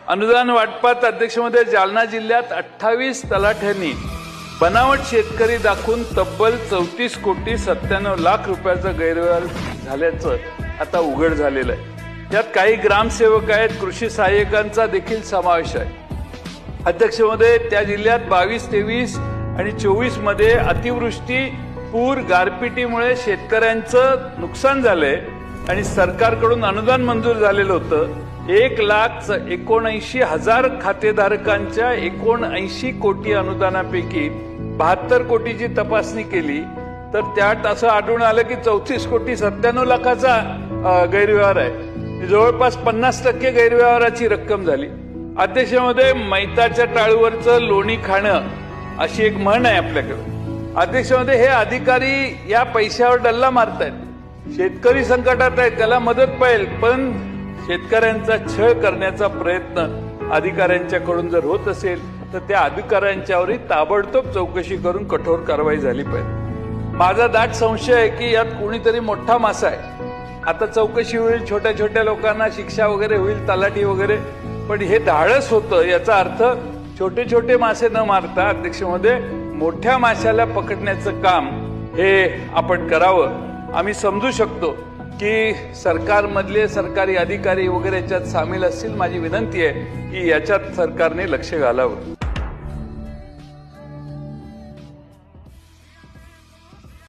अनुदान वाटपात अध्यक्षमध्ये जालना जिल्ह्यात 28 तलाठ्यांनी बनावट शेतकरी दाखवून तब्बल 34 कोटी 97 लाख रुपयाचा गैरव्यवहार झाल्याचं आता उघड झालेलं आहे। यात काही ग्रामसेवक आहेत, कृषी सहाय्यकांचा देखील समावेश आहे। अध्यक्षमध्ये त्या जिल्ह्यात 22, 23 आणि 24 मध्ये अतिवृष्टी, पूर, गारपिटीमुळे शेतकऱ्यांचं नुकसान झालंय आणि सरकारकडून अनुदान मंजूर झालेलं होतं। 1,79,000 खातेधारकांच्या 79 कोटी अनुदानापैकी 72 कोटीची तपासणी केली तर त्यात असं आढळून आलं की 34 कोटी 97 लाखाचा गैरव्यवहार आहे। जवळपास 50% गैरव्यवहाराची रक्कम झाली। अध्यक्षामध्ये मैताच्या टाळूवरचं लोणी खाणं अशी एक म्हण आहे आपल्याकडे। अध्यक्षामध्ये हे अधिकारी या पैशावर डल्ला मारतायत। शेतकरी संकटात आहेत, त्याला मदत पाहिजे, पण शेतकऱ्यांचा छळ करण्याचा प्रयत्न अधिकाऱ्यांच्याकडून जर होत असेल तर त्या अधिकाऱ्यांच्यावरही ताबडतोब चौकशी करून कठोर कारवाई झाली पाहिजे। माझा दाट संशय आहे की यात कोणीतरी मोठा मासा आहे। आता चौकशी होईल, छोट्या छोट्या लोकांना शिक्षा वगैरे होईल, तलाठी वगैरे, पण हे धाडस होतं। याचा अर्थ छोटे छोटे मासे न मारता अध्यक्षमध्ये मोठ्या माशाला पकडण्याचं काम हे आपण करावं। आम्ही समजू शकतो की सरकारमधले सरकारी अधिकारी वगैरे याच्यात सामील असतील। माझी विनंती आहे की याच्यात सरकारने लक्ष घालावं।